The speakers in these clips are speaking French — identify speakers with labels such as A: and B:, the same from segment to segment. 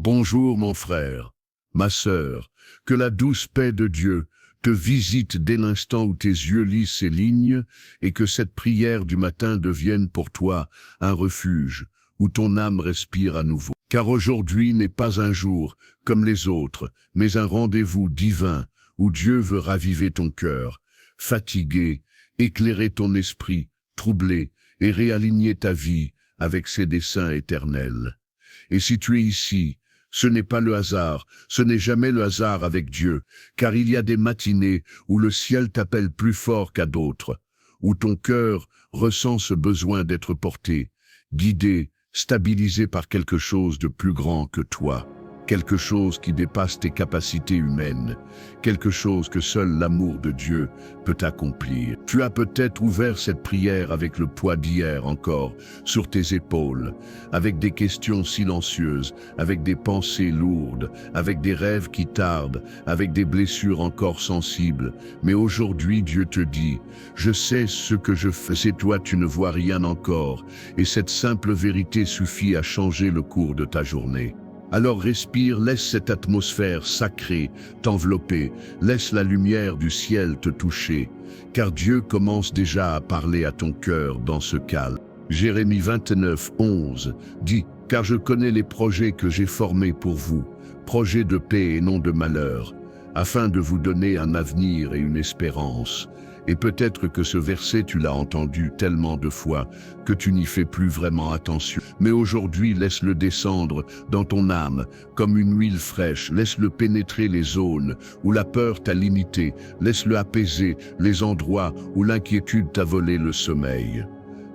A: Bonjour mon frère, ma sœur, que la douce paix de Dieu te visite dès l'instant où tes yeux lisent ces lignes et que cette prière du matin devienne pour toi un refuge où ton âme respire à nouveau. Car aujourd'hui n'est pas un jour comme les autres, mais un rendez-vous divin où Dieu veut raviver ton cœur, fatiguer, éclairer ton esprit, troubler et réaligner ta vie avec ses desseins éternels. Et si tu es ici, ce n'est pas le hasard, ce n'est jamais le hasard avec Dieu, car il y a des matinées où le ciel t'appelle plus fort qu'à d'autres, où ton cœur ressent ce besoin d'être porté, guidé, stabilisé par quelque chose de plus grand que toi, quelque chose qui dépasse tes capacités humaines, quelque chose que seul l'amour de Dieu peut accomplir. Tu as peut-être ouvert cette prière avec le poids d'hier encore sur tes épaules, avec des questions silencieuses, avec des pensées lourdes, avec des rêves qui tardent, avec des blessures encore sensibles. Mais aujourd'hui, Dieu te dit, je sais ce que je fais, et toi tu ne vois rien encore, et cette simple vérité suffit à changer le cours de ta journée. Alors respire, laisse cette atmosphère sacrée t'envelopper, laisse la lumière du ciel te toucher, car Dieu commence déjà à parler à ton cœur dans ce calme. Jérémie 29, 11 dit « Car je connais les projets que j'ai formés pour vous, projets de paix et non de malheur, afin de vous donner un avenir et une espérance. » Et peut-être que ce verset tu l'as entendu tellement de fois que tu n'y fais plus vraiment attention. Mais aujourd'hui, laisse-le descendre dans ton âme comme une huile fraîche. Laisse-le pénétrer les zones où la peur t'a limité. Laisse-le apaiser les endroits où l'inquiétude t'a volé le sommeil.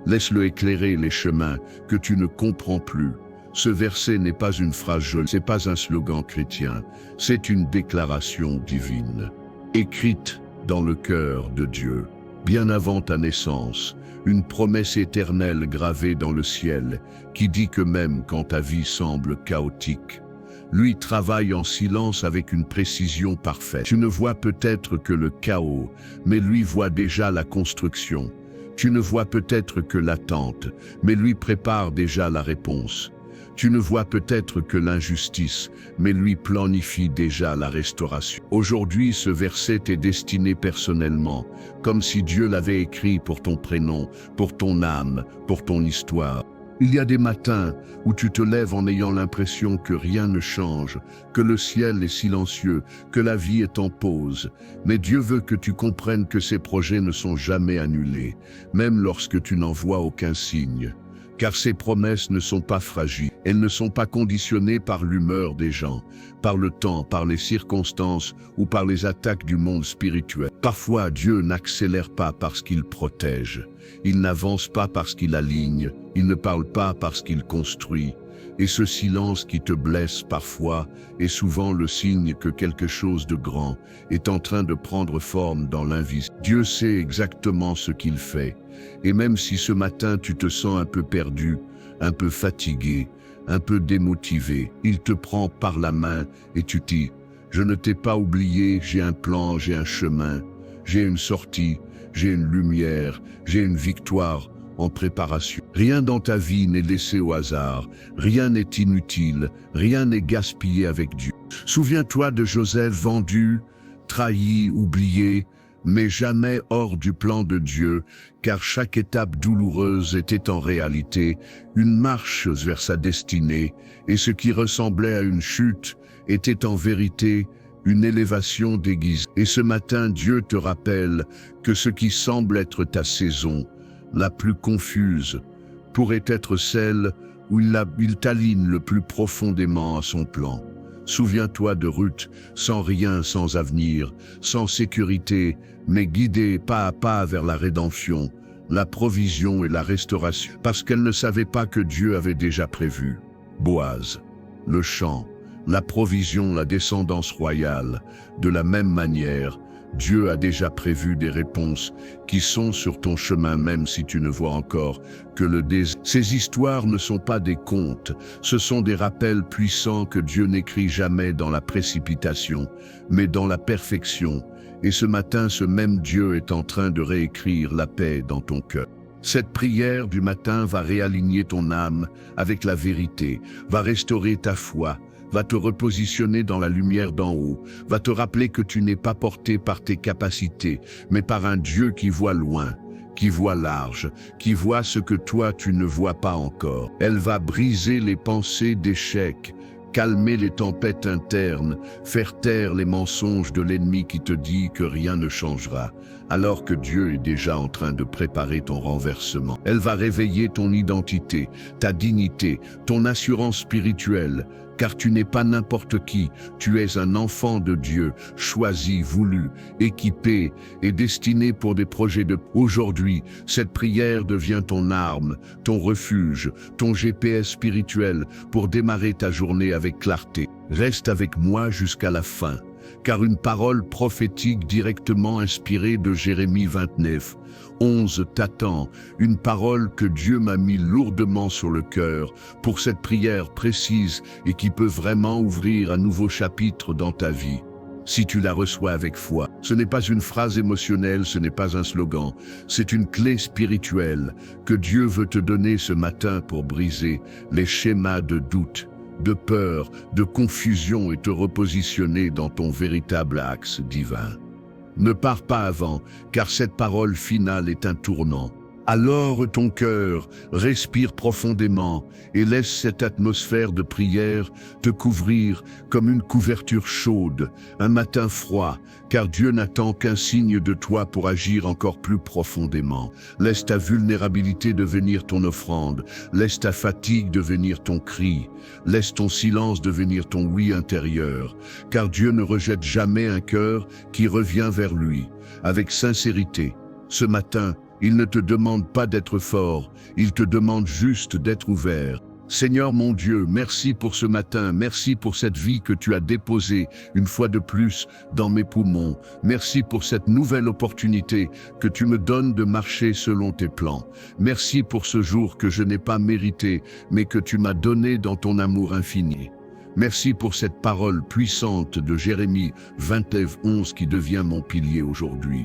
A: Laisse-le éclairer les chemins que tu ne comprends plus. Ce verset n'est pas une phrase jolie, c'est pas un slogan chrétien, c'est une déclaration divine, écrite dans le cœur de Dieu, bien avant ta naissance, une promesse éternelle gravée dans le ciel qui dit que même quand ta vie semble chaotique, lui travaille en silence avec une précision parfaite. Tu ne vois peut-être que le chaos, mais lui voit déjà la construction. Tu ne vois peut-être que l'attente, mais lui prépare déjà la réponse. Tu ne vois peut-être que l'injustice, mais lui planifie déjà la restauration. Aujourd'hui, ce verset t'est destiné personnellement, comme si Dieu l'avait écrit pour ton prénom, pour ton âme, pour ton histoire. Il y a des matins où tu te lèves en ayant l'impression que rien ne change, que le ciel est silencieux, que la vie est en pause. Mais Dieu veut que tu comprennes que ses projets ne sont jamais annulés, même lorsque tu n'en vois aucun signe. Car ces promesses ne sont pas fragiles, elles ne sont pas conditionnées par l'humeur des gens, par le temps, par les circonstances ou par les attaques du monde spirituel. Parfois, Dieu n'accélère pas parce qu'il protège, il n'avance pas parce qu'il aligne, il ne parle pas parce qu'il construit. Et ce silence qui te blesse parfois est souvent le signe que quelque chose de grand est en train de prendre forme dans l'invisible. Dieu sait exactement ce qu'il fait. Et même si ce matin tu te sens un peu perdu, un peu fatigué, un peu démotivé, il te prend par la main et tu dis « Je ne t'ai pas oublié, j'ai un plan, j'ai un chemin, j'ai une sortie, j'ai une lumière, j'ai une victoire en préparation. » Rien dans ta vie n'est laissé au hasard, rien n'est inutile, rien n'est gaspillé avec Dieu. Souviens-toi de Joseph vendu, trahi, oublié, mais jamais hors du plan de Dieu, car chaque étape douloureuse était en réalité une marche vers sa destinée, et ce qui ressemblait à une chute était en vérité une élévation déguisée. Et ce matin, Dieu te rappelle que ce qui semble être ta saison, la plus confuse, pourrait être celle où il t'aligne le plus profondément à son plan. Souviens-toi de Ruth, sans rien, sans avenir, sans sécurité, mais guidée pas à pas vers la rédemption, la provision et la restauration, parce qu'elle ne savait pas que Dieu avait déjà prévu. Boaz, le champ, la provision, la descendance royale, de la même manière, Dieu a déjà prévu des réponses qui sont sur ton chemin même si tu ne vois encore que le désir. Ces histoires ne sont pas des contes, ce sont des rappels puissants que Dieu n'écrit jamais dans la précipitation, mais dans la perfection. Et ce matin, ce même Dieu est en train de réécrire la paix dans ton cœur. Cette prière du matin va réaligner ton âme avec la vérité, va restaurer ta foi, va te repositionner dans la lumière d'en haut, va te rappeler que tu n'es pas porté par tes capacités, mais par un Dieu qui voit loin, qui voit large, qui voit ce que toi tu ne vois pas encore. Elle va briser les pensées d'échec, calmer les tempêtes internes, faire taire les mensonges de l'ennemi qui te dit que rien ne changera, alors que Dieu est déjà en train de préparer ton renversement. Elle va réveiller ton identité, ta dignité, ton assurance spirituelle, car tu n'es pas n'importe qui, tu es un enfant de Dieu, choisi, voulu, équipé et destiné pour des projets de... Aujourd'hui, cette prière devient ton arme, ton refuge, ton GPS spirituel pour démarrer ta journée avec clarté. Reste avec moi jusqu'à la fin, car une parole prophétique directement inspirée de Jérémie 29, 11 t'attend, une parole que Dieu m'a mis lourdement sur le cœur pour cette prière précise et qui peut vraiment ouvrir un nouveau chapitre dans ta vie. Si tu la reçois avec foi, ce n'est pas une phrase émotionnelle, ce n'est pas un slogan, c'est une clé spirituelle que Dieu veut te donner ce matin pour briser les schémas de doute, de peur, de confusion et te repositionner dans ton véritable axe divin. Ne pars pas avant, car cette parole finale est un tournant. Alors ton cœur, respire profondément et laisse cette atmosphère de prière te couvrir comme une couverture chaude, un matin froid, car Dieu n'attend qu'un signe de toi pour agir encore plus profondément. Laisse ta vulnérabilité devenir ton offrande, laisse ta fatigue devenir ton cri, laisse ton silence devenir ton oui intérieur, car Dieu ne rejette jamais un cœur qui revient vers lui, avec sincérité. Ce matin, il ne te demande pas d'être fort, il te demande juste d'être ouvert. Seigneur mon Dieu, merci pour ce matin, merci pour cette vie que tu as déposée une fois de plus dans mes poumons. Merci pour cette nouvelle opportunité que tu me donnes de marcher selon tes plans. Merci pour ce jour que je n'ai pas mérité, mais que tu m'as donné dans ton amour infini. Merci pour cette parole puissante de Jérémie 29, 11 qui devient mon pilier aujourd'hui.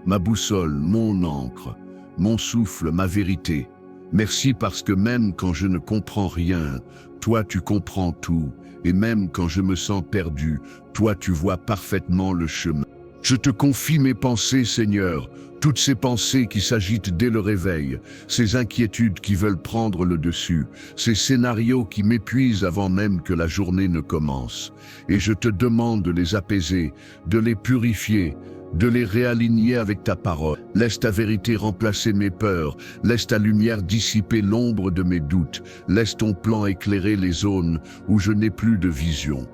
A: Ma boussole, mon encre, mon souffle, ma vérité. Merci parce que même quand je ne comprends rien, toi tu comprends tout, et même quand je me sens perdu, toi tu vois parfaitement le chemin. Je te confie mes pensées, Seigneur, toutes ces pensées qui s'agitent dès le réveil, ces inquiétudes qui veulent prendre le dessus, ces scénarios qui m'épuisent avant même que la journée ne commence. Et je te demande de les apaiser, de les purifier, de les réaligner avec ta parole. Laisse ta vérité remplacer mes peurs, laisse ta lumière dissiper l'ombre de mes doutes, laisse ton plan éclairer les zones où je n'ai plus de vision.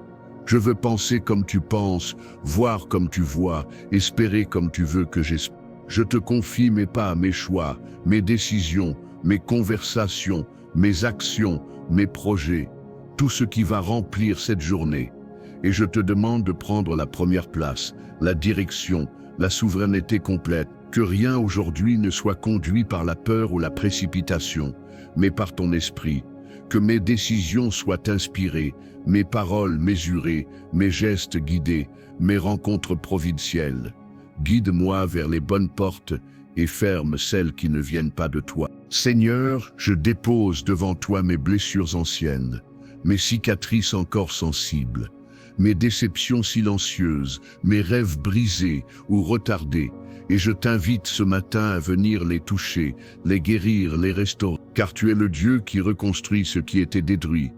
A: Je veux penser comme tu penses, voir comme tu vois, espérer comme tu veux que j'espère. Je te confie mes pas, mes choix, mes décisions, mes conversations, mes actions, mes projets, tout ce qui va remplir cette journée. Et je te demande de prendre la première place, la direction, la souveraineté complète, que rien aujourd'hui ne soit conduit par la peur ou la précipitation, mais par ton esprit, que mes décisions soient inspirées, mes paroles mesurées, mes gestes guidés, mes rencontres providentielles. Guide-moi vers les bonnes portes et ferme celles qui ne viennent pas de toi. Seigneur, je dépose devant toi mes blessures anciennes, mes cicatrices encore sensibles, mes déceptions silencieuses, mes rêves brisés ou retardés, et je t'invite ce matin à venir les toucher, les guérir, les restaurer, car tu es le Dieu qui reconstruit ce qui était détruit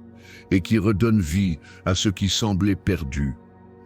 A: et qui redonne vie à ce qui semblait perdu.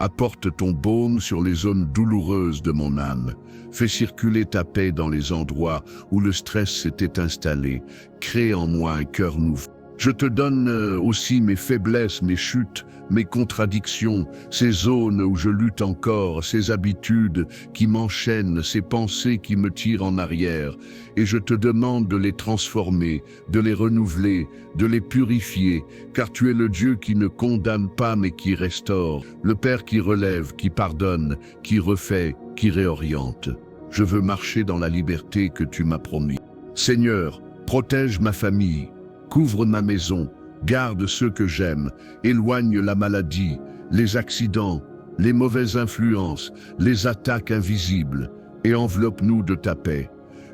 A: Apporte ton baume sur les zones douloureuses de mon âme. Fais circuler ta paix dans les endroits où le stress s'était installé. Crée en moi un cœur nouveau. Je te donne aussi mes faiblesses, mes chutes, mes contradictions, ces zones où je lutte encore, ces habitudes qui m'enchaînent, ces pensées qui me tirent en arrière. Et je te demande de les transformer, de les renouveler, de les purifier, car tu es le Dieu qui ne condamne pas mais qui restaure, le Père qui relève, qui pardonne, qui refait, qui réoriente. Je veux marcher dans la liberté que tu m'as promis. Seigneur, protège ma famille. Couvre ma maison, garde ceux que j'aime, éloigne la maladie, les accidents, les mauvaises influences, les attaques invisibles, et enveloppe-nous de ta paix.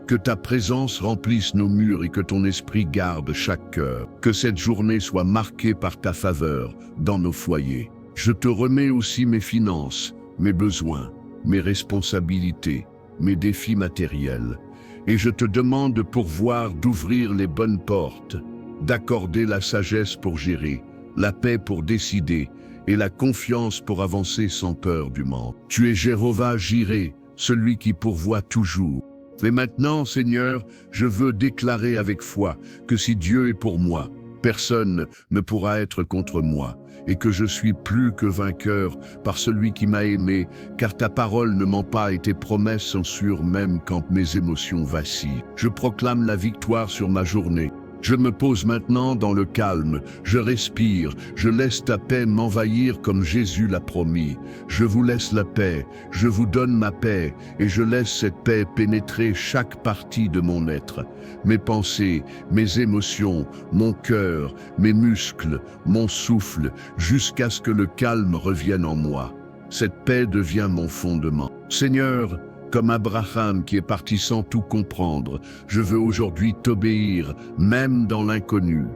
A: Que ta présence remplisse nos murs et que ton esprit garde chaque cœur. Que cette journée soit marquée par ta faveur dans nos foyers. Je te remets aussi mes finances, mes besoins, mes responsabilités, mes défis matériels. Et je te demande de pourvoir, d'ouvrir les bonnes portes, d'accorder la sagesse pour gérer, la paix pour décider et la confiance pour avancer sans peur du manque. Tu es Jéhovah Jireh, celui qui pourvoit toujours. Et maintenant, Seigneur, je veux déclarer avec foi que si Dieu est pour moi, personne ne pourra être contre moi, et que je suis plus que vainqueur par celui qui m'a aimé, car ta parole ne ment pas et tes promesses sont sûres même quand mes émotions vacillent. Je proclame la victoire sur ma journée. Je me pose maintenant dans le calme, je respire, je laisse ta paix m'envahir comme Jésus l'a promis. Je vous laisse la paix, je vous donne ma paix, et je laisse cette paix pénétrer chaque partie de mon être. Mes pensées, mes émotions, mon cœur, mes muscles, mon souffle, jusqu'à ce que le calme revienne en moi. Cette paix devient mon fondement. Seigneur, comme Abraham qui est parti sans tout comprendre, je veux aujourd'hui t'obéir, même dans l'inconnu.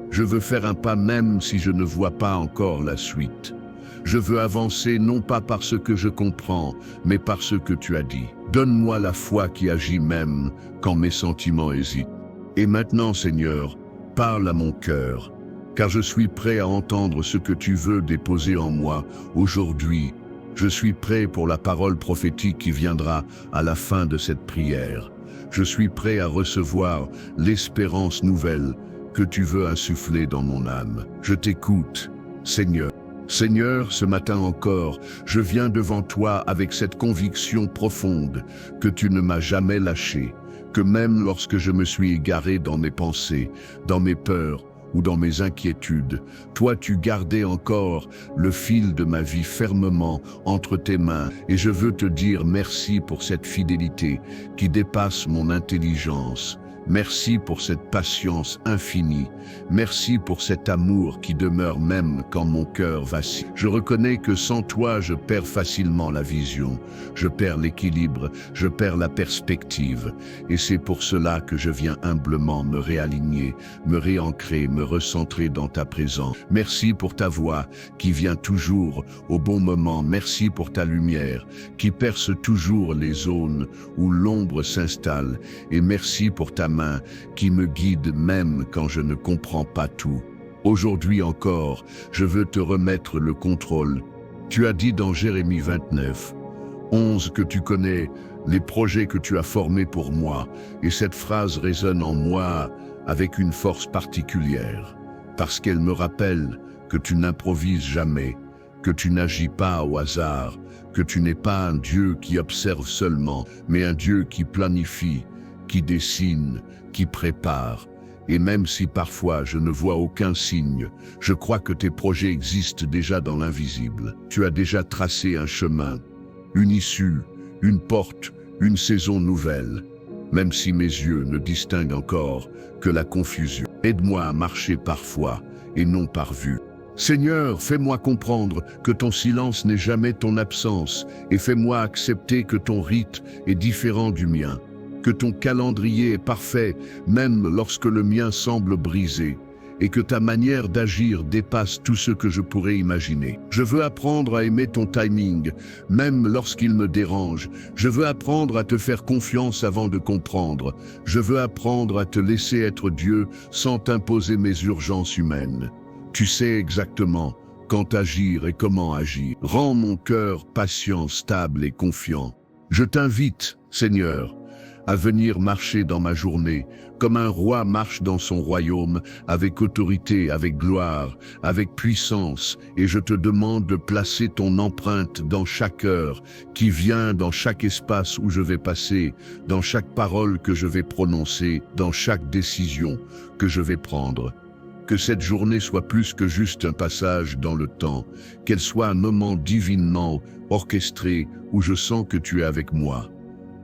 A: Je veux faire un pas même si je ne vois pas encore la suite. Je veux avancer non pas par ce que je comprends, mais par ce que tu as dit. Donne-moi la foi qui agit même quand mes sentiments hésitent. Et maintenant, Seigneur, parle à mon cœur, car je suis prêt à entendre ce que tu veux déposer en moi aujourd'hui. Je suis prêt pour la parole prophétique qui viendra à la fin de cette prière. Je suis prêt à recevoir l'espérance nouvelle que tu veux insuffler dans mon âme. Je t'écoute, Seigneur. Seigneur, ce matin encore, je viens devant toi avec cette conviction profonde que tu ne m'as jamais lâché, que même lorsque je me suis égaré dans mes pensées, dans mes peurs, ou dans mes inquiétudes, toi tu gardais encore le fil de ma vie fermement entre tes mains, et je veux te dire merci pour cette fidélité qui dépasse mon intelligence. Merci pour cette patience infinie. Merci pour cet amour qui demeure même quand mon cœur vacille. Je reconnais que sans toi, je perds facilement la vision. Je perds l'équilibre, je perds la perspective. Et c'est pour cela que je viens humblement me réaligner, me réancrer, me recentrer dans ta présence. Merci pour ta voix qui vient toujours au bon moment. Merci pour ta lumière qui perce toujours les zones où l'ombre s'installe. Et merci pour ta main qui me guide même quand je ne comprends pas tout. Aujourd'hui encore, je veux te remettre le contrôle. Tu as dit dans Jérémie 29, 11 que tu connais les projets que tu as formés pour moi, et cette phrase résonne en moi avec une force particulière, parce qu'elle me rappelle que tu n'improvises jamais, que tu n'agis pas au hasard, que tu n'es pas un Dieu qui observe seulement, mais un Dieu qui planifie, qui dessine, qui prépare. Et même si parfois je ne vois aucun signe, je crois que tes projets existent déjà dans l'invisible. Tu as déjà tracé un chemin, une issue, une porte, une saison nouvelle. Même si mes yeux ne distinguent encore que la confusion. Aide-moi à marcher par foi et non par vue. Seigneur, fais-moi comprendre que ton silence n'est jamais ton absence et fais-moi accepter que ton rite est différent du mien. Que ton calendrier est parfait, même lorsque le mien semble brisé, et que ta manière d'agir dépasse tout ce que je pourrais imaginer. Je veux apprendre à aimer ton timing, même lorsqu'il me dérange. Je veux apprendre à te faire confiance avant de comprendre. Je veux apprendre à te laisser être Dieu sans t'imposer mes urgences humaines. Tu sais exactement quand agir et comment agir. Rends mon cœur patient, stable et confiant. Je t'invite, Seigneur, à venir marcher dans ma journée, comme un roi marche dans son royaume, avec autorité, avec gloire, avec puissance, et je te demande de placer ton empreinte dans chaque heure qui vient, dans chaque espace où je vais passer, dans chaque parole que je vais prononcer, dans chaque décision que je vais prendre. Que cette journée soit plus que juste un passage dans le temps, qu'elle soit un moment divinement orchestré où je sens que tu es avec moi.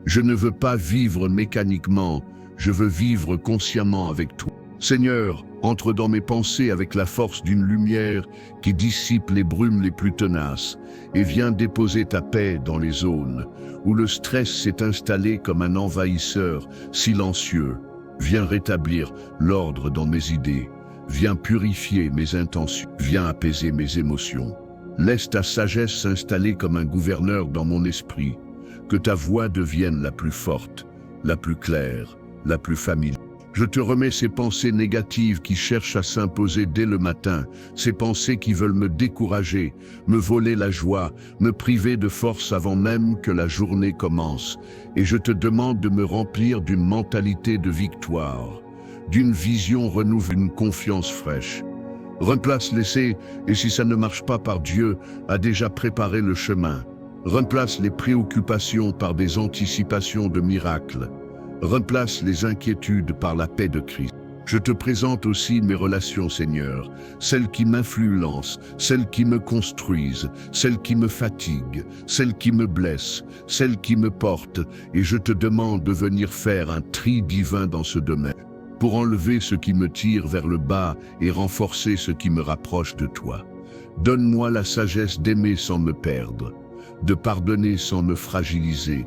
A: Je ne veux pas vivre mécaniquement, je veux vivre consciemment avec toi. Seigneur, entre dans mes pensées avec la force d'une lumière qui dissipe les brumes les plus tenaces et viens déposer ta paix dans les zones où le stress s'est installé comme un envahisseur silencieux. Viens rétablir l'ordre dans mes idées, viens purifier mes intentions, viens apaiser mes émotions. Laisse ta sagesse s'installer comme un gouverneur dans mon esprit, que ta voix devienne la plus forte, la plus claire, la plus familière. Je te remets ces pensées négatives qui cherchent à s'imposer dès le matin, ces pensées qui veulent me décourager, me voler la joie, me priver de force avant même que la journée commence. Et je te demande de me remplir d'une mentalité de victoire, d'une vision renouvelée, d'une confiance fraîche. Remplace l'essai, et si ça ne marche pas par Dieu, a déjà préparé le chemin. Remplace les préoccupations par des anticipations de miracles. Remplace les inquiétudes par la paix de Christ. Je te présente aussi mes relations, Seigneur, celles qui m'influencent, celles qui me construisent, celles qui me fatiguent, celles qui me blessent, celles qui me portent, et je te demande de venir faire un tri divin dans ce domaine, pour enlever ce qui me tire vers le bas et renforcer ce qui me rapproche de toi. Donne-moi la sagesse d'aimer sans me perdre, de pardonner sans me fragiliser,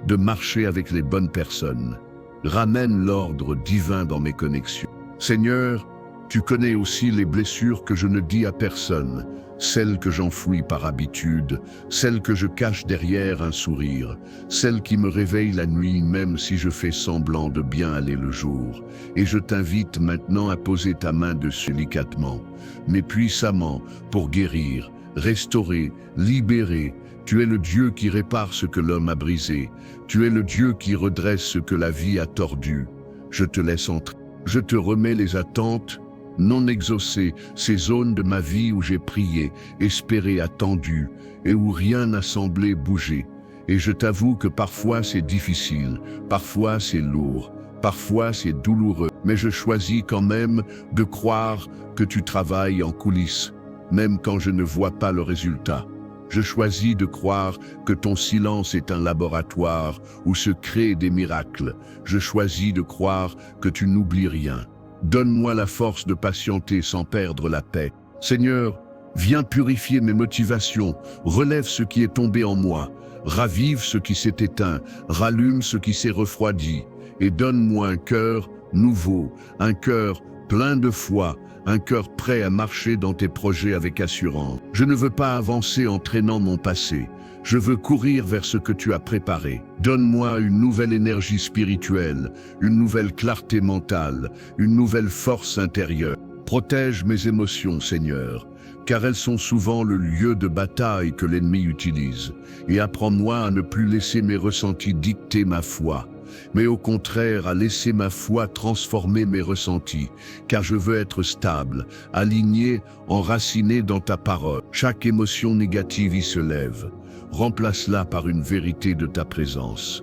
A: de marcher avec les bonnes personnes. Ramène l'ordre divin dans mes connexions. Seigneur, tu connais aussi les blessures que je ne dis à personne, celles que j'enfouis par habitude, celles que je cache derrière un sourire, celles qui me réveillent la nuit même si je fais semblant de bien aller le jour. Et je t'invite maintenant à poser ta main dessus délicatement, mais puissamment, pour guérir, restaurer, libérer. Tu es le Dieu qui répare ce que l'homme a brisé. Tu es le Dieu qui redresse ce que la vie a tordu. Je te laisse entrer. Je te remets les attentes non exaucées, ces zones de ma vie où j'ai prié, espéré, attendu, et où rien n'a semblé bouger. Et je t'avoue que parfois c'est difficile, parfois c'est lourd, parfois c'est douloureux, mais je choisis quand même de croire que tu travailles en coulisses, même quand je ne vois pas le résultat. Je choisis de croire que ton silence est un laboratoire où se créent des miracles. Je choisis de croire que tu n'oublies rien. Donne-moi la force de patienter sans perdre la paix. Seigneur, viens purifier mes motivations, relève ce qui est tombé en moi, ravive ce qui s'est éteint, rallume ce qui s'est refroidi, et donne-moi un cœur nouveau, un cœur plein de foi, un cœur prêt à marcher dans tes projets avec assurance. Je ne veux pas avancer en traînant mon passé. Je veux courir vers ce que tu as préparé. Donne-moi une nouvelle énergie spirituelle, une nouvelle clarté mentale, une nouvelle force intérieure. Protège mes émotions, Seigneur, car elles sont souvent le lieu de bataille que l'ennemi utilise. Et apprends-moi à ne plus laisser mes ressentis dicter ma foi, mais au contraire à laisser ma foi transformer mes ressentis, car je veux être stable, aligné, enraciné dans ta parole. Chaque émotion négative y se lève. Remplace-la par une vérité de ta présence.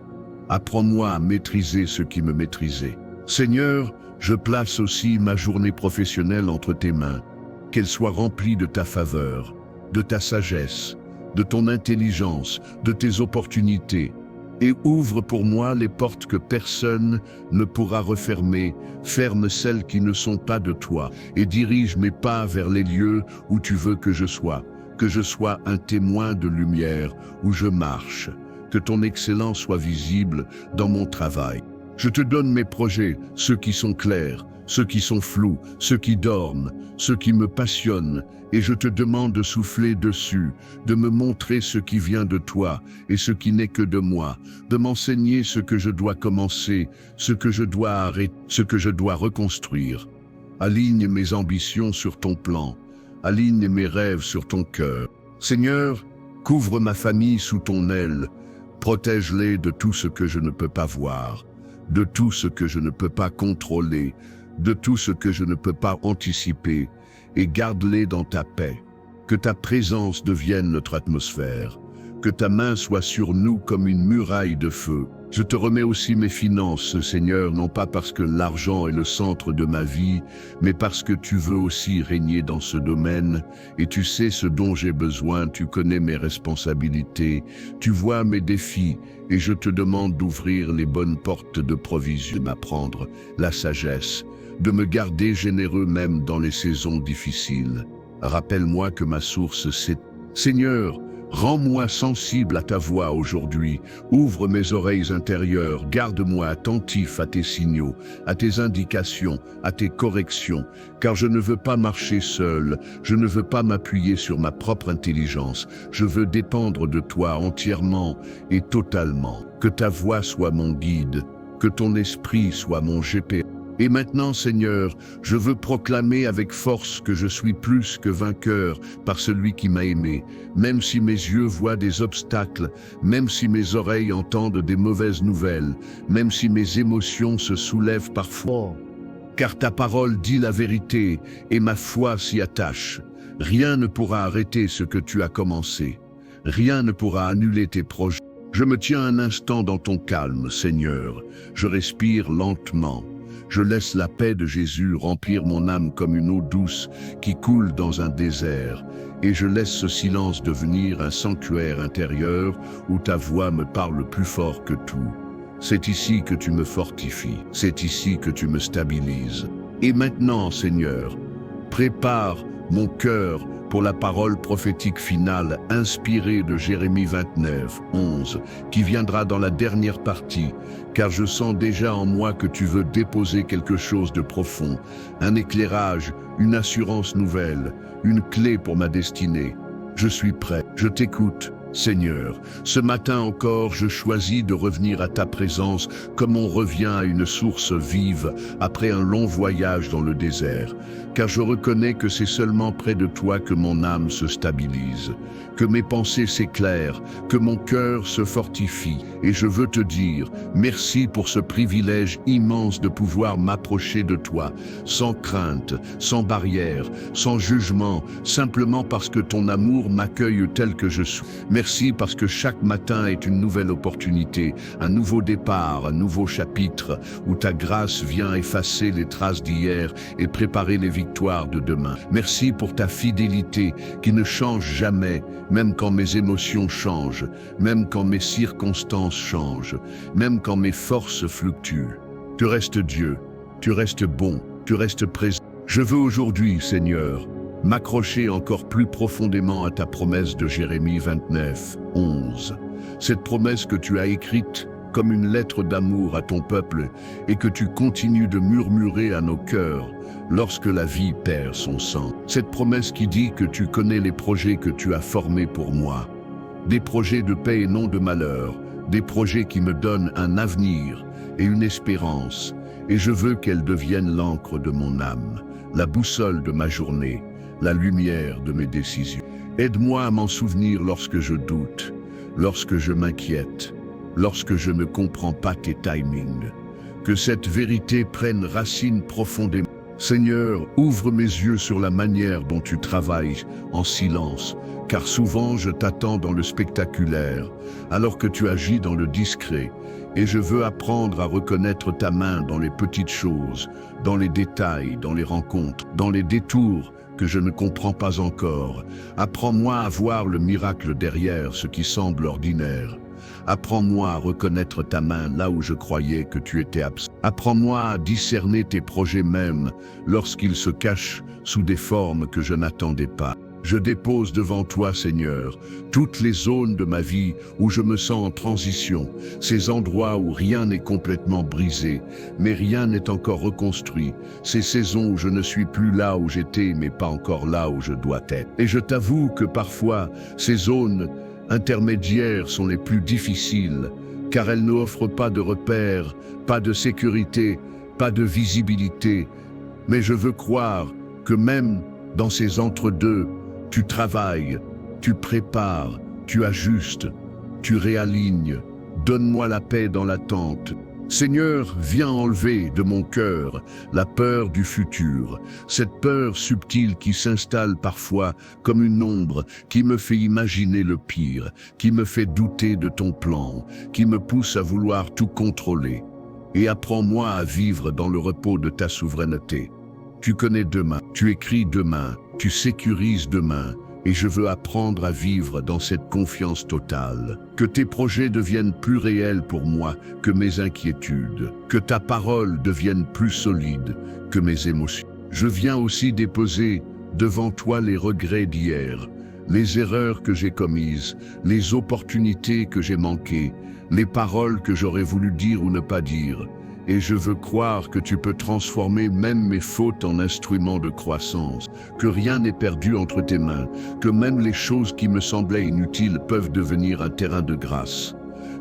A: Apprends-moi à maîtriser ce qui me maîtrisait. Seigneur, je place aussi ma journée professionnelle entre tes mains, qu'elle soit remplie de ta faveur, de ta sagesse, de ton intelligence, de tes opportunités, et ouvre pour moi les portes que personne ne pourra refermer, ferme celles qui ne sont pas de toi, et dirige mes pas vers les lieux où tu veux que je sois un témoin de lumière où je marche, que ton excellence soit visible dans mon travail. Je te donne mes projets, ceux qui sont clairs, ceux qui sont flous, ceux qui dorment, ceux qui me passionnent, et je te demande de souffler dessus, de me montrer ce qui vient de toi et ce qui n'est que de moi, de m'enseigner ce que je dois commencer, ce que je dois arrêter, ce que je dois reconstruire. Aligne mes ambitions sur ton plan, aligne mes rêves sur ton cœur. Seigneur, couvre ma famille sous ton aile, protège-les de tout ce que je ne peux pas voir, de tout ce que je ne peux pas contrôler, de tout ce que je ne peux pas anticiper, et garde-les dans ta paix. Que ta présence devienne notre atmosphère, que ta main soit sur nous comme une muraille de feu. Je te remets aussi mes finances, Seigneur, non pas parce que l'argent est le centre de ma vie, mais parce que tu veux aussi régner dans ce domaine, et tu sais ce dont j'ai besoin, tu connais mes responsabilités, tu vois mes défis, et je te demande d'ouvrir les bonnes portes de provision, m'apprendre la sagesse, de me garder généreux même dans les saisons difficiles. Rappelle-moi que ma source c'est... Seigneur, rends-moi sensible à ta voix aujourd'hui, ouvre mes oreilles intérieures, garde-moi attentif à tes signaux, à tes indications, à tes corrections, car je ne veux pas marcher seul, je ne veux pas m'appuyer sur ma propre intelligence, je veux dépendre de toi entièrement et totalement. Que ta voix soit mon guide, que ton esprit soit mon GPS. Et maintenant, Seigneur, je veux proclamer avec force que je suis plus que vainqueur par celui qui m'a aimé, même si mes yeux voient des obstacles, même si mes oreilles entendent des mauvaises nouvelles, même si mes émotions se soulèvent parfois. Car ta parole dit la vérité et ma foi s'y attache. Rien ne pourra arrêter ce que tu as commencé. Rien ne pourra annuler tes projets. Je me tiens un instant dans ton calme, Seigneur. Je respire lentement. Je laisse la paix de Jésus remplir mon âme comme une eau douce qui coule dans un désert, et je laisse ce silence devenir un sanctuaire intérieur où ta voix me parle plus fort que tout. C'est ici que tu me fortifies, c'est ici que tu me stabilises. Et maintenant, Seigneur, prépare mon cœur pour la parole prophétique finale inspirée de Jérémie 29, 11, qui viendra dans la dernière partie, car je sens déjà en moi que tu veux déposer quelque chose de profond, un éclairage, une assurance nouvelle, une clé pour ma destinée. Je suis prêt, je t'écoute. Seigneur, ce matin encore, je choisis de revenir à ta présence comme on revient à une source vive après un long voyage dans le désert, car je reconnais que c'est seulement près de toi que mon âme se stabilise, que mes pensées s'éclairent, que mon cœur se fortifie, et je veux te dire merci pour ce privilège immense de pouvoir m'approcher de toi, sans crainte, sans barrière, sans jugement, simplement parce que ton amour m'accueille tel que je suis. Merci parce que chaque matin est une nouvelle opportunité, un nouveau départ, un nouveau chapitre où ta grâce vient effacer les traces d'hier et préparer les victoires de demain. Merci pour ta fidélité qui ne change jamais, même quand mes émotions changent, même quand mes circonstances changent, même quand mes forces fluctuent. Tu restes Dieu, tu restes bon, tu restes présent. Je veux aujourd'hui, Seigneur, m'accrocher encore plus profondément à ta promesse de Jérémie 29, 11. Cette promesse que tu as écrite comme une lettre d'amour à ton peuple et que tu continues de murmurer à nos cœurs lorsque la vie perd son sang. Cette promesse qui dit que tu connais les projets que tu as formés pour moi. Des projets de paix et non de malheur, des projets qui me donnent un avenir et une espérance, et je veux qu'elles deviennent l'encre de mon âme, la boussole de ma journée, la lumière de mes décisions. Aide-moi à m'en souvenir lorsque je doute, lorsque je m'inquiète, lorsque je ne comprends pas tes timings. Que cette vérité prenne racine profondément. Seigneur, ouvre mes yeux sur la manière dont tu travailles en silence, car souvent je t'attends dans le spectaculaire, alors que tu agis dans le discret, et je veux apprendre à reconnaître ta main dans les petites choses, dans les détails, dans les rencontres, dans les détours que je ne comprends pas encore. Apprends-moi à voir le miracle derrière ce qui semble ordinaire. Apprends-moi à reconnaître ta main là où je croyais que tu étais absent. Apprends-moi à discerner tes projets même lorsqu'ils se cachent sous des formes que je n'attendais pas. Je dépose devant toi, Seigneur, toutes les zones de ma vie où je me sens en transition, ces endroits où rien n'est complètement brisé, mais rien n'est encore reconstruit, ces saisons où je ne suis plus là où j'étais, mais pas encore là où je dois être. Et je t'avoue que parfois, ces zones intermédiaires sont les plus difficiles, car elles n'offrent pas de repères, pas de sécurité, pas de visibilité. Mais je veux croire que même dans ces entre-deux, tu travailles, tu prépares, tu ajustes, tu réalignes. Donne-moi la paix dans l'attente. Seigneur, viens enlever de mon cœur la peur du futur, cette peur subtile qui s'installe parfois comme une ombre, qui me fait imaginer le pire, qui me fait douter de ton plan, qui me pousse à vouloir tout contrôler. Et apprends-moi à vivre dans le repos de ta souveraineté. Tu connais demain, tu écris demain, tu sécurises demain, et je veux apprendre à vivre dans cette confiance totale. Que tes projets deviennent plus réels pour moi que mes inquiétudes, que ta parole devienne plus solide que mes émotions. Je viens aussi déposer devant toi les regrets d'hier, les erreurs que j'ai commises, les opportunités que j'ai manquées, les paroles que j'aurais voulu dire ou ne pas dire. Et je veux croire que tu peux transformer même mes fautes en instruments de croissance, que rien n'est perdu entre tes mains, que même les choses qui me semblaient inutiles peuvent devenir un terrain de grâce.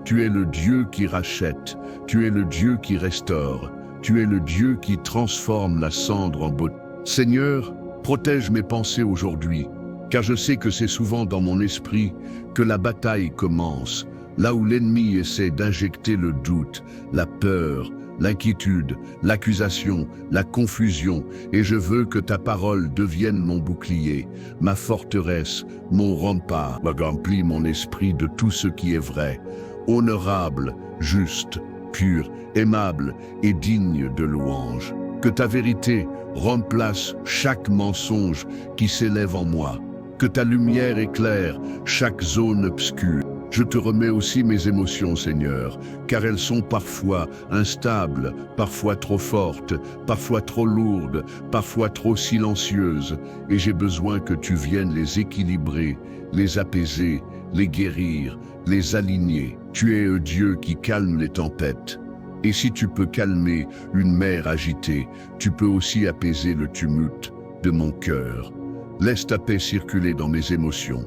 A: Tu es le Dieu qui rachète, tu es le Dieu qui restaure, tu es le Dieu qui transforme la cendre en beauté. Seigneur, protège mes pensées aujourd'hui, car je sais que c'est souvent dans mon esprit que la bataille commence, là où l'ennemi essaie d'injecter le doute, la peur, l'inquiétude, l'accusation, la confusion, et je veux que ta parole devienne mon bouclier, ma forteresse, mon rempart. Remplis mon esprit de tout ce qui est vrai, honorable, juste, pur, aimable et digne de louange. Que ta vérité remplace chaque mensonge qui s'élève en moi. Que ta lumière éclaire chaque zone obscure. Je te remets aussi mes émotions, Seigneur, car elles sont parfois instables, parfois trop fortes, parfois trop lourdes, parfois trop silencieuses, et j'ai besoin que tu viennes les équilibrer, les apaiser, les guérir, les aligner. Tu es un Dieu qui calme les tempêtes. Et si tu peux calmer une mer agitée, tu peux aussi apaiser le tumulte de mon cœur. Laisse ta paix circuler dans mes émotions.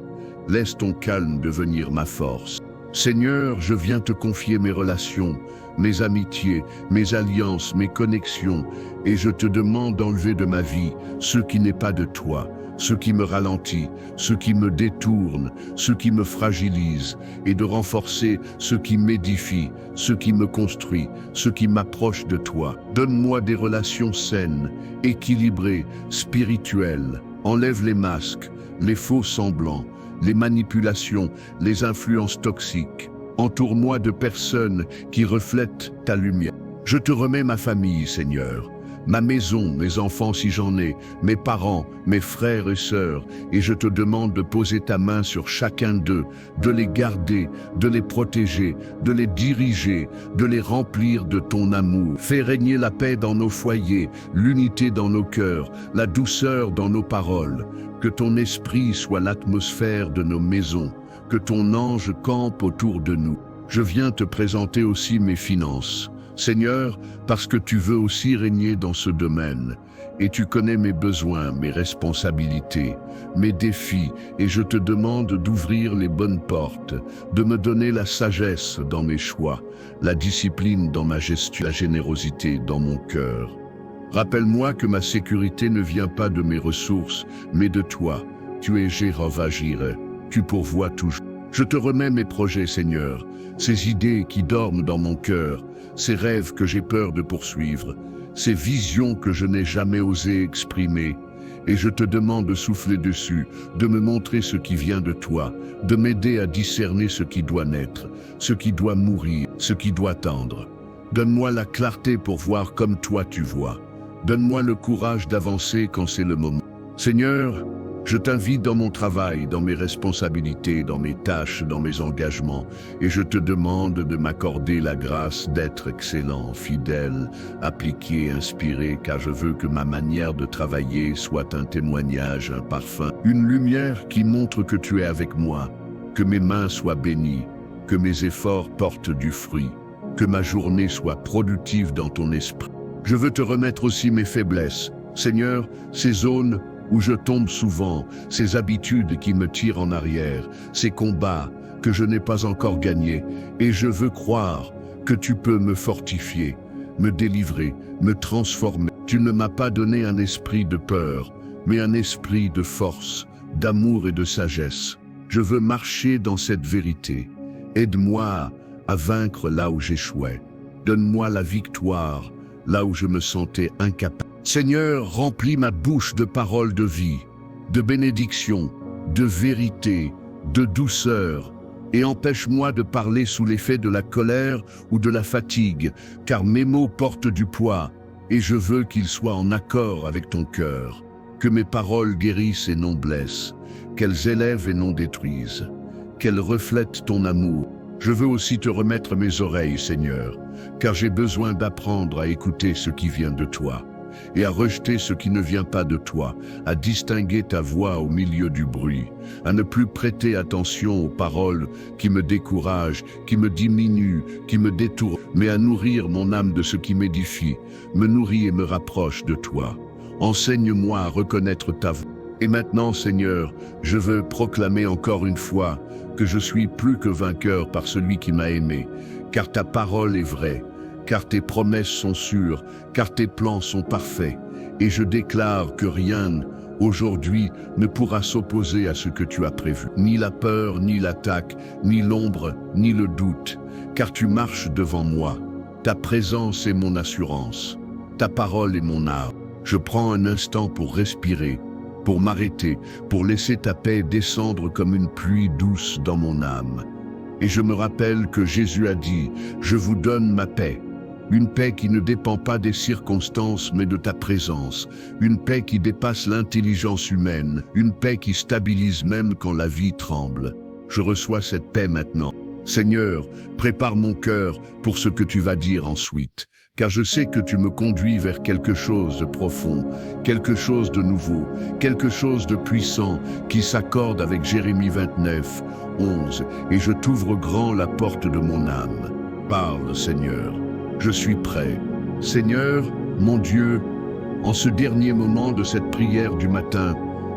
A: Laisse ton calme devenir ma force. Seigneur, je viens te confier mes relations, mes amitiés, mes alliances, mes connexions, et je te demande d'enlever de ma vie ce qui n'est pas de toi, ce qui me ralentit, ce qui me détourne, ce qui me fragilise, et de renforcer ce qui m'édifie, ce qui me construit, ce qui m'approche de toi. Donne-moi des relations saines, équilibrées, spirituelles. Enlève les masques, les faux semblants, les manipulations, les influences toxiques. Entoure-moi de personnes qui reflètent ta lumière. Je te remets ma famille, Seigneur, ma maison, mes enfants si j'en ai, mes parents, mes frères et sœurs, et je te demande de poser ta main sur chacun d'eux, de les garder, de les protéger, de les diriger, de les remplir de ton amour. Fais régner la paix dans nos foyers, l'unité dans nos cœurs, la douceur dans nos paroles. Que ton esprit soit l'atmosphère de nos maisons, que ton ange campe autour de nous. Je viens te présenter aussi mes finances, Seigneur, parce que tu veux aussi régner dans ce domaine. Et tu connais mes besoins, mes responsabilités, mes défis, et je te demande d'ouvrir les bonnes portes, de me donner la sagesse dans mes choix, la discipline dans ma gestion, la générosité dans mon cœur. Rappelle-moi que ma sécurité ne vient pas de mes ressources, mais de toi. Tu es Jéhovah Jireh, tu pourvois toujours. Je te remets mes projets, Seigneur, ces idées qui dorment dans mon cœur, ces rêves que j'ai peur de poursuivre, ces visions que je n'ai jamais osé exprimer. Et je te demande de souffler dessus, de me montrer ce qui vient de toi, de m'aider à discerner ce qui doit naître, ce qui doit mourir, ce qui doit tendre. Donne-moi la clarté pour voir comme toi tu vois. Donne-moi le courage d'avancer quand c'est le moment. Seigneur, je t'invite dans mon travail, dans mes responsabilités, dans mes tâches, dans mes engagements, et je te demande de m'accorder la grâce d'être excellent, fidèle, appliqué, inspiré, car je veux que ma manière de travailler soit un témoignage, un parfum, une lumière qui montre que tu es avec moi, que mes mains soient bénies, que mes efforts portent du fruit, que ma journée soit productive dans ton esprit. Je veux te remettre aussi mes faiblesses. Seigneur, ces zones où je tombe souvent, ces habitudes qui me tirent en arrière, ces combats que je n'ai pas encore gagnés, et je veux croire que tu peux me fortifier, me délivrer, me transformer. Tu ne m'as pas donné un esprit de peur, mais un esprit de force, d'amour et de sagesse. Je veux marcher dans cette vérité. Aide-moi à vaincre là où j'échouais. Donne-moi la victoire là où je me sentais incapable. Seigneur, remplis ma bouche de paroles de vie, de bénédiction, de vérité, de douceur, et empêche-moi de parler sous l'effet de la colère ou de la fatigue, car mes mots portent du poids, et je veux qu'ils soient en accord avec ton cœur. Que mes paroles guérissent et non blessent, qu'elles élèvent et non détruisent, qu'elles reflètent ton amour. Je veux aussi te remettre mes oreilles, Seigneur, car j'ai besoin d'apprendre à écouter ce qui vient de toi et à rejeter ce qui ne vient pas de toi, à distinguer ta voix au milieu du bruit, à ne plus prêter attention aux paroles qui me découragent, qui me diminuent, qui me détournent, mais à nourrir mon âme de ce qui m'édifie, me nourrit et me rapproche de toi. Enseigne-moi à reconnaître ta voix. Et maintenant, Seigneur, je veux proclamer encore une fois que je suis plus que vainqueur par celui qui m'a aimé, car ta parole est vraie, car tes promesses sont sûres, car tes plans sont parfaits. Et je déclare que rien, aujourd'hui, ne pourra s'opposer à ce que tu as prévu. Ni la peur, ni l'attaque, ni l'ombre, ni le doute, car tu marches devant moi. Ta présence est mon assurance, ta parole est mon art. Je prends un instant pour respirer, pour m'arrêter, pour laisser ta paix descendre comme une pluie douce dans mon âme. Et je me rappelle que Jésus a dit, « Je vous donne ma paix ». Une paix qui ne dépend pas des circonstances mais de ta présence, une paix qui dépasse l'intelligence humaine, une paix qui stabilise même quand la vie tremble. Je reçois cette paix maintenant. Seigneur, prépare mon cœur pour ce que tu vas dire ensuite, car je sais que tu me conduis vers quelque chose de profond, quelque chose de nouveau, quelque chose de puissant qui s'accorde avec Jérémie 29, 11, et je t'ouvre grand la porte de mon âme. Parle, Seigneur. Je suis prêt. Seigneur, mon Dieu, en ce dernier moment de cette prière du matin,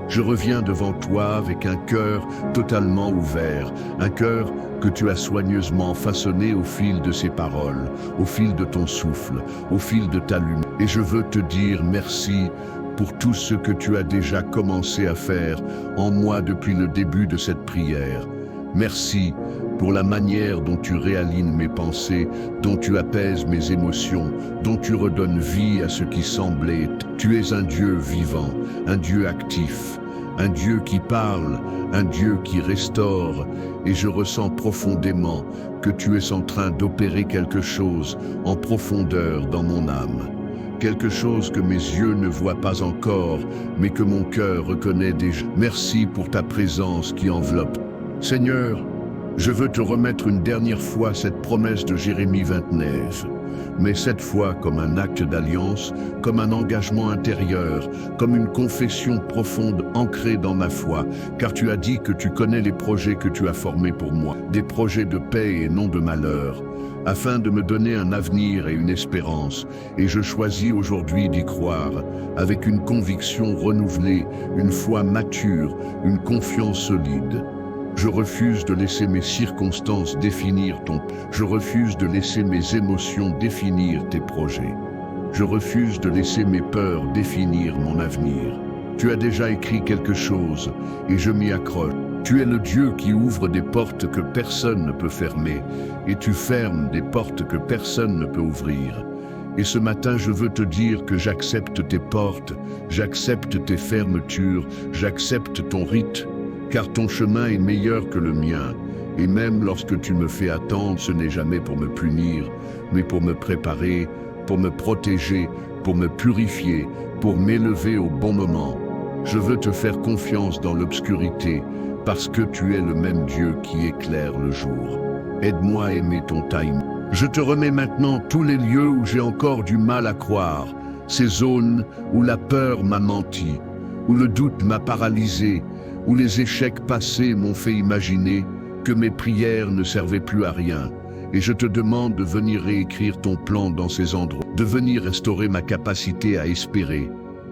A: je reviens devant toi avec un cœur totalement ouvert, un cœur que tu as soigneusement façonné au fil de ces paroles, au fil de ton souffle, au fil de ta lumière. Et je veux te dire merci pour tout ce que tu as déjà commencé à faire en moi depuis le début de cette prière. Merci pour la manière dont tu réalignes mes pensées, dont tu apaises mes émotions, dont tu redonnes vie à ce qui semblait. Tu es un Dieu vivant, un Dieu actif, un Dieu qui parle, un Dieu qui restaure, et je ressens profondément que tu es en train d'opérer quelque chose en profondeur dans mon âme. Quelque chose que mes yeux ne voient pas encore, mais que mon cœur reconnaît déjà. Merci pour ta présence qui enveloppe. Seigneur, je veux te remettre une dernière fois cette promesse de Jérémie 29, mais cette fois comme un acte d'alliance, comme un engagement intérieur, comme une confession profonde ancrée dans ma foi, car tu as dit que tu connais les projets que tu as formés pour moi, des projets de paix et non de malheur, afin de me donner un avenir et une espérance, et je choisis aujourd'hui d'y croire, avec une conviction renouvelée, une foi mature, une confiance solide. Je refuse de laisser mes circonstances définir je refuse de laisser mes émotions définir tes projets. Je refuse de laisser mes peurs définir mon avenir. Tu as déjà écrit quelque chose et je m'y accroche. Tu es le Dieu qui ouvre des portes que personne ne peut fermer et tu fermes des portes que personne ne peut ouvrir. Et ce matin, je veux te dire que j'accepte tes portes, j'accepte tes fermetures, j'accepte ton rite, car ton chemin est meilleur que le mien, et même lorsque tu me fais attendre, ce n'est jamais pour me punir, mais pour me préparer, pour me protéger, pour me purifier, pour m'élever au bon moment. Je veux te faire confiance dans l'obscurité, parce que tu es le même Dieu qui éclaire le jour. Aide-moi à aimer ton timing. Je te remets maintenant tous les lieux où j'ai encore du mal à croire, ces zones où la peur m'a menti, où le doute m'a paralysé, où les échecs passés m'ont fait imaginer que mes prières ne servaient plus à rien. Et je te demande de venir réécrire ton plan dans ces endroits, de venir restaurer ma capacité à espérer,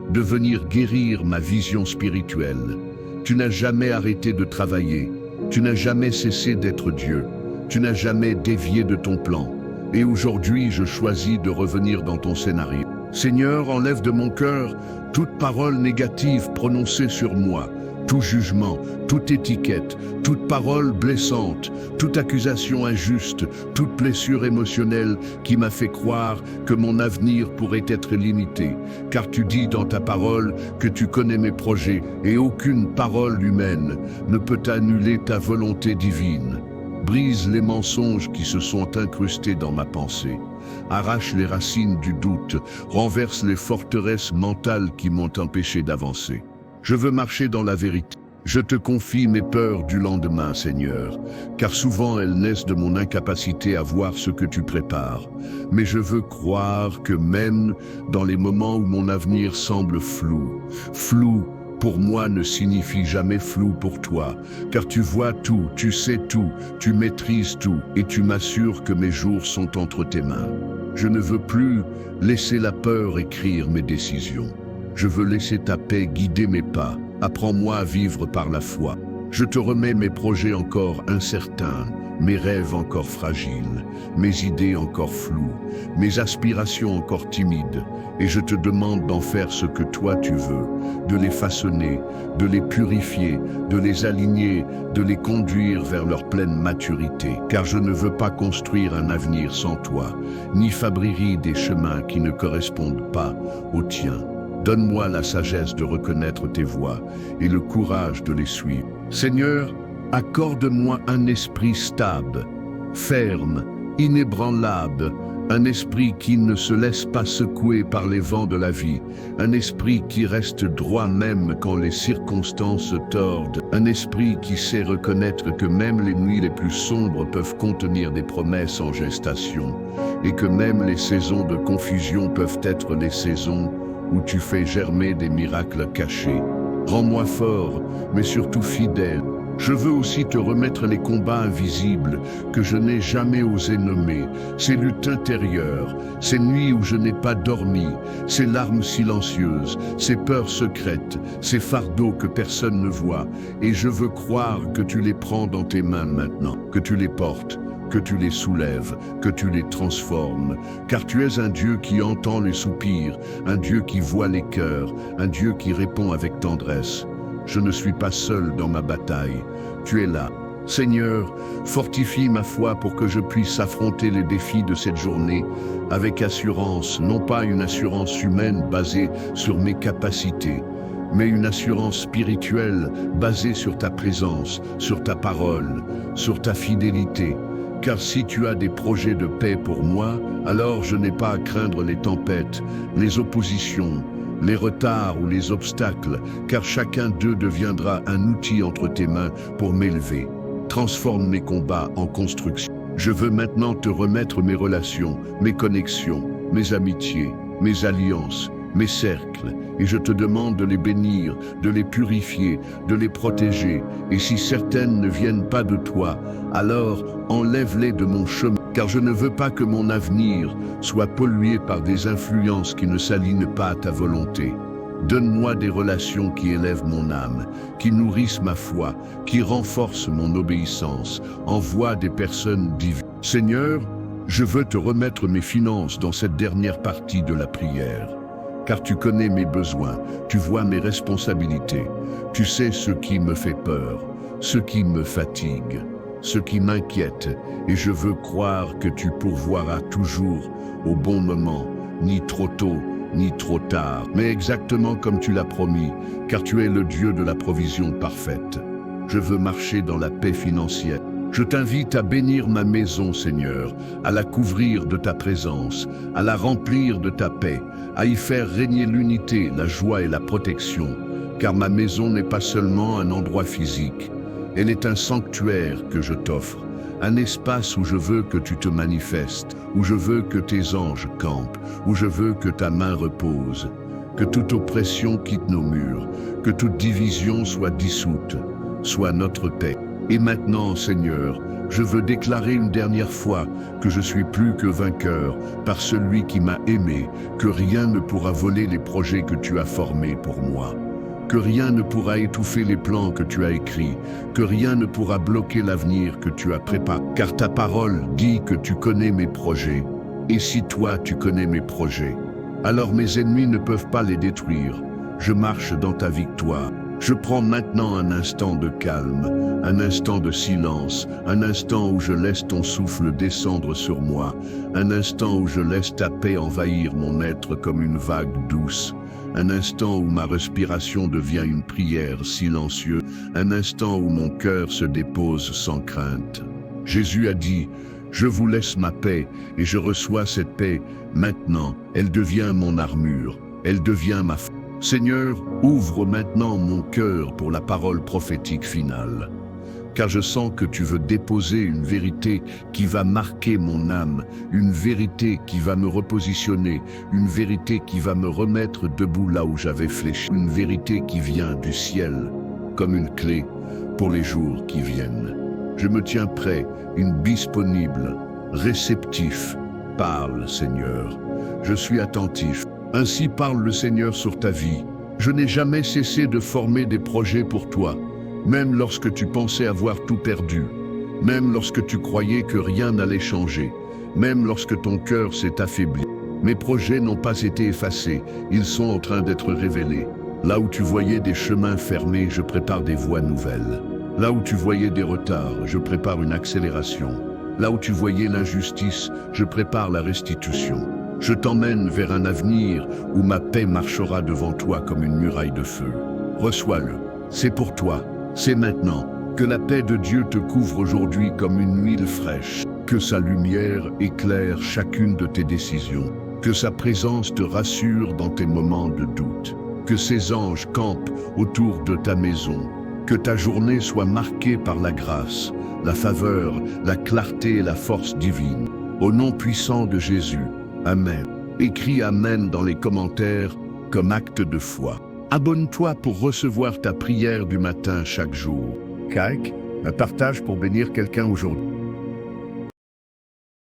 A: de venir guérir ma vision spirituelle. Tu n'as jamais arrêté de travailler, tu n'as jamais cessé d'être Dieu, tu n'as jamais dévié de ton plan. Et aujourd'hui, je choisis de revenir dans ton scénario. Seigneur, enlève de mon cœur toute parole négative prononcée sur moi, tout jugement, toute étiquette, toute parole blessante, toute accusation injuste, toute blessure émotionnelle qui m'a fait croire que mon avenir pourrait être limité. Car tu dis dans ta parole que tu connais mes projets et aucune parole humaine ne peut annuler ta volonté divine. Brise les mensonges qui se sont incrustés dans ma pensée. arrache les racines du doute, renverse les forteresses mentales qui m'ont empêché d'avancer. Je veux marcher dans la vérité. Je te confie mes peurs du lendemain, Seigneur, car souvent elles naissent de mon incapacité à voir ce que tu prépares. Mais je veux croire que même dans les moments où mon avenir semble flou, pour moi ne signifie jamais flou pour toi, car tu vois tout, tu sais tout, tu maîtrises tout, et tu m'assures que mes jours sont entre tes mains. Je ne veux plus laisser la peur écrire mes décisions. Je veux laisser ta paix guider mes pas. Apprends-moi à vivre par la foi. Je te remets mes projets encore incertains, mes rêves encore fragiles, mes idées encore floues, mes aspirations encore timides, et je te demande d'en faire ce que toi tu veux, de les façonner, de les purifier, de les aligner, de les conduire vers leur pleine maturité, car je ne veux pas construire un avenir sans toi, ni fabriquer des chemins qui ne correspondent pas aux tiens. Donne-moi la sagesse de reconnaître tes voies et le courage de les suivre. Seigneur, accorde-moi un esprit stable, ferme, inébranlable, un esprit qui ne se laisse pas secouer par les vents de la vie, un esprit qui reste droit même quand les circonstances tordent, un esprit qui sait reconnaître que même les nuits les plus sombres peuvent contenir des promesses en gestation, et que même les saisons de confusion peuvent être des saisons où tu fais germer des miracles cachés. Rends-moi fort, mais surtout fidèle. Je veux aussi te remettre les combats invisibles que je n'ai jamais osé nommer, ces luttes intérieures, ces nuits où je n'ai pas dormi, ces larmes silencieuses, ces peurs secrètes, ces fardeaux que personne ne voit. Et je veux croire que tu les prends dans tes mains maintenant, que tu les portes, que tu les soulèves, que tu les transformes, car tu es un Dieu qui entend les soupirs, un Dieu qui voit les cœurs, un Dieu qui répond avec tendresse. Je ne suis pas seul dans ma bataille, tu es là. Seigneur, fortifie ma foi pour que je puisse affronter les défis de cette journée avec assurance, non pas une assurance humaine basée sur mes capacités, mais une assurance spirituelle basée sur ta présence, sur ta parole, sur ta fidélité. Car si tu as des projets de paix pour moi, alors je n'ai pas à craindre les tempêtes, les oppositions, les retards ou les obstacles, car chacun d'eux deviendra un outil entre tes mains pour m'élever. Transforme mes combats en construction. Je veux maintenant te remettre mes relations, mes connexions, mes amitiés, mes alliances, mes cercles, et je te demande de les bénir, de les purifier, de les protéger, et si certaines ne viennent pas de toi, alors enlève-les de mon chemin, car je ne veux pas que mon avenir soit pollué par des influences qui ne s'alignent pas à ta volonté. Donne-moi des relations qui élèvent mon âme, qui nourrissent ma foi, qui renforcent mon obéissance. Envoie des personnes divines. Seigneur, je veux te remettre mes finances dans cette dernière partie de la prière. Car tu connais mes besoins, tu vois mes responsabilités, tu sais ce qui me fait peur, ce qui me fatigue, ce qui m'inquiète, et je veux croire que tu pourvoiras toujours au bon moment, ni trop tôt, ni trop tard, mais exactement comme tu l'as promis, car tu es le Dieu de la provision parfaite. Je veux marcher dans la paix financière. Je t'invite à bénir ma maison, Seigneur, à la couvrir de ta présence, à la remplir de ta paix, à y faire régner l'unité, la joie et la protection, car ma maison n'est pas seulement un endroit physique, elle est un sanctuaire que je t'offre, un espace où je veux que tu te manifestes, où je veux que tes anges campent, où je veux que ta main repose, que toute oppression quitte nos murs, que toute division soit dissoute, soit notre paix. Et maintenant, Seigneur, je veux déclarer une dernière fois que je suis plus que vainqueur par celui qui m'a aimé, que rien ne pourra voler les projets que tu as formés pour moi, que rien ne pourra étouffer les plans que tu as écrits, que rien ne pourra bloquer l'avenir que tu as préparé, car ta parole dit que tu connais mes projets. Et si toi tu connais mes projets, alors mes ennemis ne peuvent pas les détruire. Je marche dans ta victoire. Je prends maintenant un instant de calme, un instant de silence, un instant où je laisse ton souffle descendre sur moi, un instant où je laisse ta paix envahir mon être comme une vague douce, un instant où ma respiration devient une prière silencieuse, un instant où mon cœur se dépose sans crainte. Jésus a dit, Je vous laisse ma paix, et je reçois cette paix. Maintenant, elle devient mon armure, elle devient ma force. Seigneur, ouvre maintenant mon cœur pour la parole prophétique finale. Car je sens que tu veux déposer une vérité qui va marquer mon âme, une vérité qui va me repositionner, une vérité qui va me remettre debout là où j'avais fléchi, une vérité qui vient du ciel, comme une clé pour les jours qui viennent. Je me tiens prêt, disponible, réceptif. Parle, Seigneur. Je suis attentif. Ainsi parle le Seigneur sur ta vie. Je n'ai jamais cessé de former des projets pour toi, même lorsque tu pensais avoir tout perdu, même lorsque tu croyais que rien n'allait changer, même lorsque ton cœur s'est affaibli. Mes projets n'ont pas été effacés, ils sont en train d'être révélés. Là où tu voyais des chemins fermés, je prépare des voies nouvelles. Là où tu voyais des retards, je prépare une accélération. Là où tu voyais l'injustice, je prépare la restitution. Je t'emmène vers un avenir où ma paix marchera devant toi comme une muraille de feu. Reçois-le. C'est pour toi. C'est maintenant. Que la paix de Dieu te couvre aujourd'hui comme une huile fraîche. Que sa lumière éclaire chacune de tes décisions. Que sa présence te rassure dans tes moments de doute. Que ses anges campent autour de ta maison. Que ta journée soit marquée par la grâce, la faveur, la clarté et la force divine. Au nom puissant de Jésus. Amen. Écris Amen dans les commentaires comme acte de foi. Abonne-toi pour recevoir ta prière du matin chaque jour. Like, un partage pour bénir quelqu'un aujourd'hui.